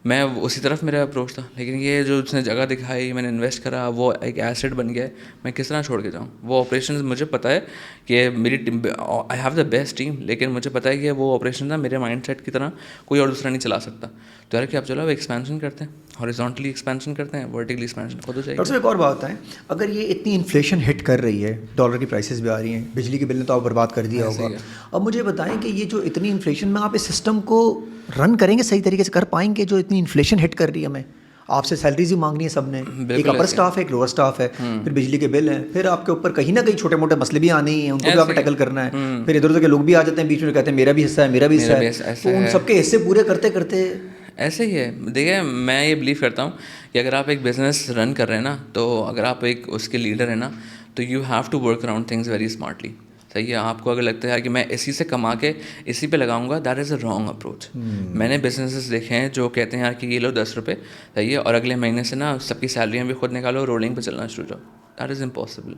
میں اسی طرف میرا اپروچ تھا, لیکن یہ جو اس نے جگہ دکھائی, میں نے انویسٹ کرا, وہ ایک ایسٹ بن گیا ہے, میں کس طرح چھوڑ کے جاؤں. وہ آپریشن مجھے پتہ ہے کہ میری I have the best team, لیکن مجھے پتہ ہے کہ وہ آپریشن نا میرے مائنڈ سیٹ کی طرح کوئی اور دوسرا نہیں چلا سکتا. تو یار کہ اب چلو ایکسپینشن کرتے ہیں, ہاریزونٹلی ایکسپینشن کرتے ہیں, ورٹیکلی ایکسپینشن خود ہو جائے گی. ڈاکٹر صاحب ایک اور بات ہے, اگر یہ اتنی انفلیشن ہٹ کر رہی ہے, ڈالر کی پرائسز بھی آ رہی ہیں, بجلی کے بل نے تو آپ برباد کر دیا ہوگا, اب مجھے بتائیں کہ یہ جو اتنی انفلیشن میں آپ اس سسٹم کو رن کریں گے صحیح طریقے سے, کر پائیں گے جو اتنی انفلیشن ہٹ کر رہی ہے ہمیں؟ آپ سے سیلریز بھی مانگنی ہے سب نے, ایک اپر اسٹاف ہے, ایک لوور اسٹاف ہے, پھر بجلی کے بل ہیں, پھر آپ کے اوپر کہیں نہ کہیں چھوٹے موٹے مسئلے بھی آنے ہی ہیں, ان کو بھی آپ نے ٹیکل کرنا ہے, پھر ادھر ادھر کے لوگ بھی آ جاتے ہیں بیچ میں, کہتے ہیں میرا بھی حصہ ہے, میرا بھی حصہ ہے, تو ان سب کے حصے پورے کرتے کرتے ایسے ہی ہے. دیکھیے میں یہ بلیو کرتا ہوں کہ اگر آپ ایک بزنس رن کر رہے ہیں نا, تو اگر آپ ایک اس کے لیڈر ہیں نا, تو you have to work around things very smartly. صحیح ہے. آپ کو اگر لگتا ہے کہ میں اسی سے کما کے اسی پہ لگاؤں گا, that is a wrong approach. میں نے بزنسز دیکھے ہیں جو کہتے ہیں یار کہ یہ لو 10 روپے, صحیح ہے, اور اگلے مہینے سے نا سب کی سیلریاں بھی خود نکالو, رولنگ پہ چلنا شروع کرو. That is impossible.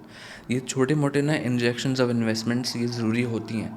یہ چھوٹے موٹے نا انجیکشنز آف انویسٹمنٹس یہ ضروری ہوتی ہیں,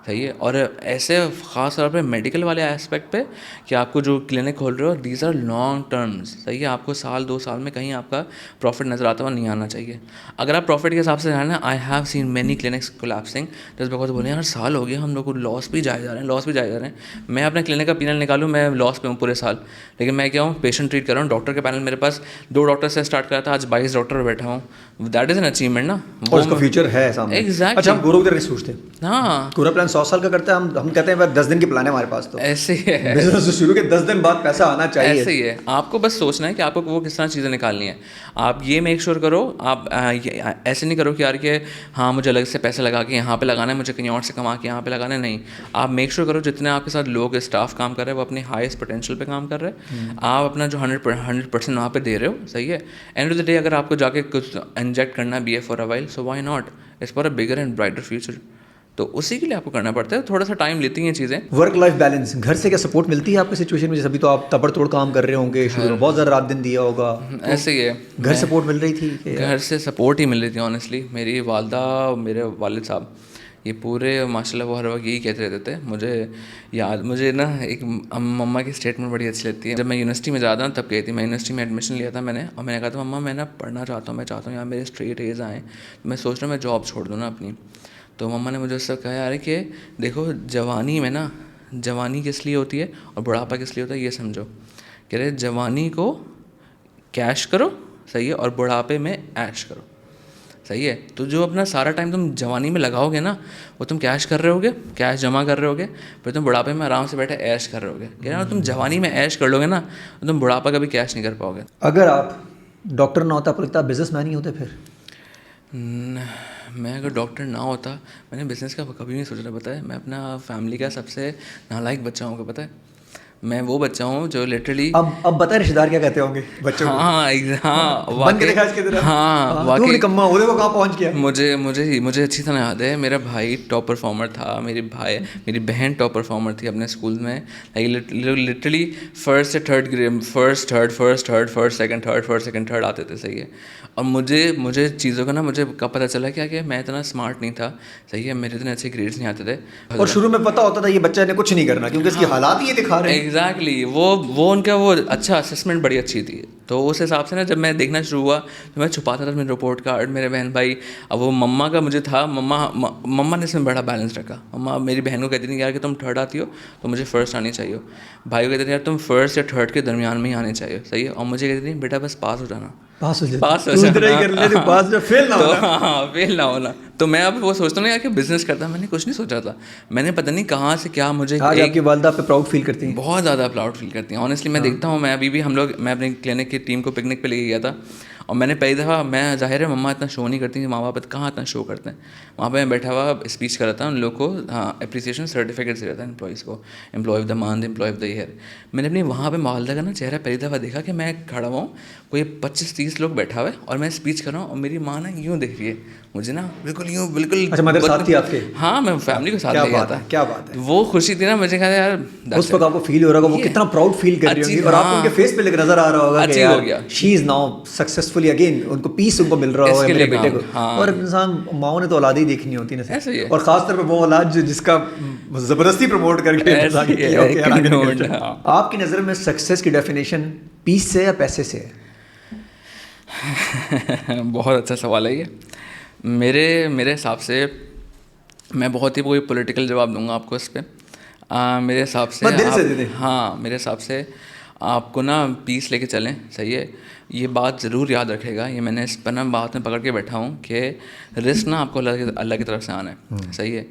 صحیح ہے. اور ایسے خاص طور پہ میڈیکل والے اسپیکٹ پہ کہ آپ کو جو کلینک کھول رہے ہو, دیز آر لانگ ٹرمز, صحیح ہے. آپ کو سال 2 سال میں کہیں آپ کا پروفٹ نظر آتا ہوا نہیں آنا چاہیے. اگر آپ پروفٹ کے حساب سے جانا, I have seen many clinics collapsing جس بیکاز بولے یار سال ہو گیا ہم لوگ کو لاس بھی جائے جا رہے ہیں. میں اپنے کلینک کا پینل نکالوں, میں لاس پہ ہوں پورے سال, لیکن میں کیا ہوں پیشنٹ ٹریٹ کر رہا ہوں. ڈاکٹر کے پینل میرے پاس 2 ڈاکٹر سے اسٹارٹ کرا تھا, آج 22 ڈاکٹر بیٹھا ہوں. دیٹ از این اچیومنٹ نا, اور اس کا فیوچر ہے سامنے. ایگزیکٹلی. اچھا ہم گورو کی طرح سوچتے ہیں, ہاں پورا پلان 100 سال کا کرتا ہے, ہم کہتے ہیں 10 دن کی پلان ہے ہمارے پاس, تو ایسے ہی ہے. بزنس شروع کے 10 دن بعد پیسہ آنا چاہیے. ایسے ہی ہے. آپ کو بس سوچنا ہے کہ آپ کو وہ کس طرح چیزیں نکالنی ہیں. آپ یہ میک شیور کرو, آپ ایسے نہیں کرو کہ یار کہ ہاں مجھے الگ سے پیسے لگا کے یہاں پہ لگانا ہے, مجھے کہیں اور سے کما کے یہاں پہ لگانا ہے. نہیں, آپ میک شیور کرو جتنے آپ کے ساتھ لوگ اسٹاف کام کر رہے ہیں وہ اپنی ہائیسٹ پوٹینشیل پہ کام کر رہے ہیں, آپ اپنا جو 100% وہاں پہ دے رہے ہو, صحیح ہے. اینڈ آف دا ڈے اگر آپ کو جا کے کچھ انجیکٹ کرنا بھی ہے for a while, so why not, it's for a bigger and brighter future. تو اسی کے لیے آپ کو کرنا پڑتا ہے, تھوڑا سا ٹائم لیتی ہیں چیزیں. ورک لائف بیلنس, گھر سے کیا سپورٹ ملتی ہے آپ کی سچویشن میں؟ جیسے ابھی تو آپ تبڑ توڑ کام کر رہے ہوں گے, شروع میں بہت زیادہ رات دن دیا ہوگا, ایسے ہی ہے. گھر سپورٹ مل رہی تھی؟ گھر سے سپورٹ ہی مل رہی تھی آنیسٹلی. میری والدہ, میرے والد صاحب, یہ پورے ماشاء اللہ وہ ہر وقت یہی کہتے رہتے تھے. مجھے نا ایک مما کی اسٹیٹمنٹ بڑی اچھی لگتی ہے. جب میں یونیورسٹی میں جاتا ہوں تب کہتی, میں یونیورسٹی میں ایڈمیشن لیا تھا میں نے, اور میں نے کہا تھا مما میں نا پڑھنا چاہتا ہوں, میں چاہتا ہوں یہاں میرے اسٹریٹ ایز آئیں, میں سوچ رہا ہوں میں جاب چھوڑ دوں نا اپنی. تو مما نے مجھے اس سے کہا یار کہ دیکھو جوانی میں نا, جوانی کس لیے ہوتی ہے اور بڑھاپا کس لیے ہوتا ہے یہ سمجھو. کہہ رہے جوانی کو کیش کرو, صحیح ہے, اور بڑھاپے میں ایش کرو, صحیح ہے. تو جو اپنا سارا ٹائم تم جوانی میں لگاؤ گے نا, وہ تم کیش کر رہے ہوگے, کیش جمع کر رہے ہوگے, پھر تم بڑھاپے میں آرام سے بیٹھے ایش کر رہے ہوگے. کہہ رہے تم جوانی میں ایش کر لو گے نا, تو تم بڑھاپا کبھی کیش نہیں کر پاؤ گے. اگر آپ ڈاکٹر نہ ہوتا, آپ کو لگتا ہے بزنس مین ہی ہوتے پھر؟ میں اگر ڈاکٹر نہ ہوتا, میں نے بزنس کا کبھی نہیں سوچا. پتہ ہے میں اپنا فیملی کا سب سے نالائق بچہ ہوں گا. پتہ ہے میں وہ بچہ ہوں جو لٹرلی, اب بتائیں رشتے دار کیا کہتے ہوں گے بچوں کو؟ مجھے اچھی طرح یاد ہے, میرا بھائی ٹاپ پرفارمر تھا, میری بہن ٹاپ پرفارمر تھی اپنے اسکول میں. لٹرلی فرسٹ سیکنڈ تھرڈ آتے تھے, صحیح ہے. اور مجھے چیزوں کا نا مجھے کب پتہ چلا کیا کہ میں اتنا اسمارٹ نہیں تھا, صحیح ہے, میرے اتنے اچھے گریڈس نہیں آتے تھے. اور شروع میں پتہ ہوتا تھا یہ بچہ نے کچھ نہیں کرنا کیونکہ اس کی حالات یہ دکھا رہے ہیں. ایگزیکٹلی. وہ ان کا وہ اچھا اسسمنٹ بڑی اچھی تھی. تو اس حساب سے نا جب میں دیکھنا شروع ہوا تو میں چھپاتا تھا میرے رپورٹ کارڈ, میرے بہن بھائی. اب وہ مما کا مجھے تھا, مما نے اس میں بڑا بیلنس رکھا. مما میری بہن کو کہتی تھی یار کہ تم تھرڈ آتی ہو تو مجھے فرسٹ آنی چاہیے. بھائی کو کہتے تھے یار تم فرسٹ یا تھرڈ کے درمیان میں ہی آنے چاہیے, صحیح ہے. اور مجھے کہتی تھی بیٹا بس پاس ہو جانا, فیل نہ ہونا. تو میں اب وہ سوچتا ہوں نا یار کہ بزنس کرتا, میں نے کچھ نہیں سوچا تھا. میں نے پتہ نہیں کہاں سے کیا مجھے. آج آپ کی والدہ پہ پراؤڈ فیل کرتی ہیں؟ بہت زیادہ پراؤڈ فیل کرتی ہیں آنیسٹلی. میں دیکھتا ہوں, میں ابھی بھی ہم لوگ, میں اپنی کلینک کی ٹیم کو پکنک پہ لے کے گیا تھا, اور میں نے پہلی دفعہ, میں ظاہر ہے مما اتنا شو نہیں کرتی, ماں باپ کہاں اتنا شو کرتے ہیں, وہاں پہ میں بیٹھا ہوا اسپیچ کر رہا تھا ان لوگوں کو, اپریسیشن سرٹیفکیٹ دے رہا تھا امپلائیز کو, employee of the month, employee of the year. میں نے اپنی وہاں پہ والدہ کا نا چہرہ پہلی دفعہ دیکھا کہ میں کھڑا ہوں, کوئی 25-30 لوگ بیٹھا ہوا ہے اور میں اسپیچ کر رہا ہوں, اور میری ماں نا یوں دیکھ رہی ہے مجھے نا, بالکل یوں, بالکل. اچھا مدر ساتھ تھی آپ کے؟ ہاں, میں فیملی کو ساتھ لے گیا تھا. کیا بات ہے, وہ خوشی تھی نا, مجھے کہا یار اس وقت آپ کو فیل ہو رہا ہوگا وہ کتنا پراؤڈ فیل کر رہی ہوگی, اور آپ کو ان کے فیس پہ نظر آ رہا ہوگا کہ یار شی از ناؤ سکسیسفلی اگین, ان کو پیس ان کو مل رہا ہوگا میرے بیٹے کو. اور انسان ماؤں نے تو اولاد ہی دیکھنی ہوتی ہے نا, اور خاص طور پہ وہ اولاد جس کا زبردستی پروموٹ کر کے. آپ کی نظر میں سکسیس کی ڈیفینیشن پیس سے یا پیسے سے ہے؟ بہت اچھا سوال ہے یہ. میرے حساب سے میں بہت ہی کوئی پولیٹیکل جواب دوں گا آپ کو اس پہ. میرے حساب سے ہاں, میرے حساب سے آپ کو نا پیس لے کے چلیں, صحیح ہے. یہ بات ضرور یاد رکھے گا, یہ میں نے اس پر نا بات میں پکڑ کے بیٹھا ہوں کہ رسک نا آپ کو اللہ کی طرف سے آنا ہے, صحیح ہے.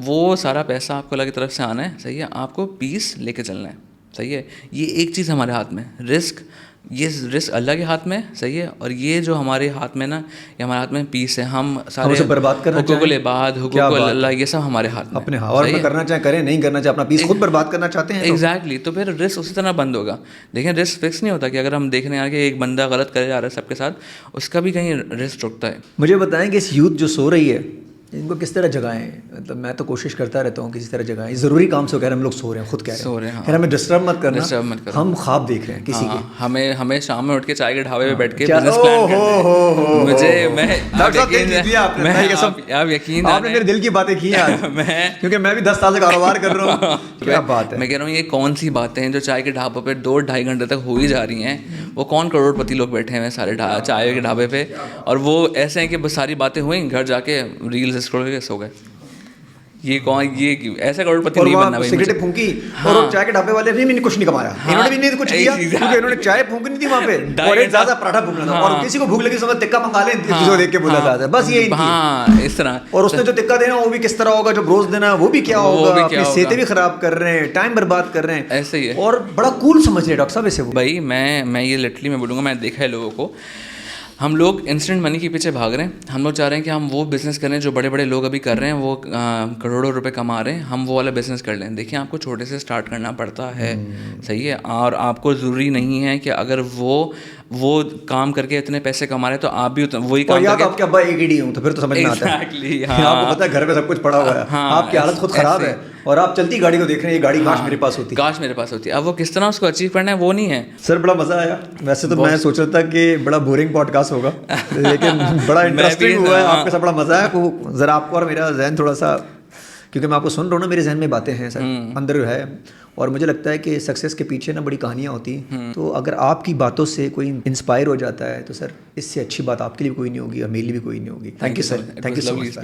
وہ سارا پیسہ آپ کو اللہ کی طرف سے آنا ہے, صحیح ہے. آپ کو پیس لے کے چلنا ہے, صحیح ہے. یہ ایک چیز ہمارے ہاتھ میں, رسک, یہ رسک اللہ کے ہاتھ میں, صحیح ہے. اور یہ جو ہمارے ہاتھ میں نا, یہ ہمارے ہاتھ میں پیس ہے. ہم سارے برباد کرنا حقوق العباد, حقوق اللہ, یہ سب ہمارے ہاتھ میں اپنے اور میں کرنا چاہیں کریں, نہیں کرنا چاہیں اپنا پیس خود برباد کرنا چاہتے ہیں. ایگزیکٹلی. تو پھر رسک اسی طرح بند ہوگا. دیکھیں رسک فکس نہیں ہوتا کہ اگر ہم دیکھنے آ کے ایک بندہ غلط کرے جا رہا ہے سب کے ساتھ, اس کا بھی کہیں رسک رکتا ہے. مجھے بتائیں کہ اس یوتھ جو سو رہی ہے ان کو کس طرح جگائیں؟ مطلب میں تو کوشش کرتا رہتا ہوں کسی طرح جگائیں. ضروری کام سے کہہ رہے ہیں ہم لوگ سو رہے ہیں, خود کہہ رہے ہیں ہمیں ڈسٹرب مت کرنا, ہم خواب دیکھ رہے ہیں کسی کے. ہمیں شام میں اٹھ کے چائے کے ڈھابے پہ بیٹھ کے بزنس پلان کرنا. مجھے آپ یقین, آپ نے میرے دل کی باتیں کی ہیں, کیونکہ میں بھی 10 سال سے کاروبار کر رہا ہوں. کیا بات ہے, میں کہہ رہا ہوں یہ کون سی باتیں ہیں جو چائے کے ڈھابوں پہ 2-2.5 گھنٹے تک ہو ہی جا رہی ہیں. وہ کون کروڑ پتی لوگ بیٹھے ہیں سارے چائے کے ڈھابے پہ, اور وہ ایسے ہیں کہ بس ساری باتیں ہوئیں, گھر جا کے ریلز اسکرول کر کے سو گئے. یہ کون, یہ ایسے کروڑ پتی نہیں بننا بھائی. سگریٹیں پھونکی, اور چائے کے ڈھابے والے بھی میں نے کچھ نہیں کمایا, انہوں نے بھی نہیں کچھ کیا, کیونکہ انہوں نے چائے پھونکنی تھی وہاں پہ, اور ایک زیادہ پراٹھا پھونکنا تھا, اور کسی کو بھوک لگی سمجھ ٹکا منگا لیں, کسی کو دیکھ کے بولا جاتا ہے بس یہ. ہاں اس طرح. اور اس نے جو ٹکا دینا وہ بھی کس طرح ہوگا, جو بروز دینا وہ بھی کیا ہوگا, اپنی صحتیں بھی خراب کر رہے ہیں, ٹائم برباد کر رہے ہیں. ایسے ہی ہے. اور بڑا کول سمجھ رہے ہیں ڈاکٹر صاحب ایسے. بھائی میں یہ لٹرلی میں بولوں گا, میں نے دیکھا ہے لوگوں کو, ہم لوگ انسٹنٹ منی کے پیچھے بھاگ رہے ہیں. ہم لوگ چاہ رہے ہیں کہ ہم وہ بزنس کریں جو بڑے بڑے لوگ ابھی کر رہے ہیں, وہ کروڑوں روپے کما رہے ہیں, ہم وہ والا بزنس کر لیں. دیکھیں آپ کو چھوٹے سے اسٹارٹ کرنا پڑتا ہے, صحیح ہے. اور آپ کو ضروری نہیں ہے کہ اگر وہ کام کر کے اتنے پیسے کما رہے ہیں تو آپ بھی وہی کام کر کے. آپ کے ابا ایک ہی ڈی ہوں تو پھر تو سمجھ میں آتا ہے, آپ کو پتا ہے گھر پہ سب کچھ پڑا ہوا ہے, آپ کی حالت خود خراب ہے, اور آپ چلتی گاڑی کو دیکھ رہے ہیں, یہ گاڑی کاش میرے پاس ہوتی, کاش میرے پاس ہوتی. اب وہ کس طرح اس کو اچیو کرنا ہے وہ نہیں ہے. سر بڑا مزہ آیا. ویسے تو میں سوچ رہا تھا کہ بڑا بورنگ پوڈ کاسٹ ہوگا, لیکن بڑا انٹرسٹنگ ہوا ہے, آپ کے ساتھ بڑا مزہ آیا. ذرا آپ کو اور میرا ذہن تھوڑا سا, کیونکہ میں آپ کو سن رہا ہوں نا, میرے ذہن میں باتیں ہیں سر اندر ہے, اور مجھے لگتا ہے کہ سکسیس کے پیچھے نا بڑی کہانیاں ہوتی ہیں. تو اگر آپ کی باتوں سے کوئی انسپائر ہو جاتا ہے تو سر اس سے اچھی بات آپ کے لیے بھی کوئی نہیں ہوگی, اور میرے لیے بھی کوئی نہیں ہوگی. Thank you sir, thank you so much.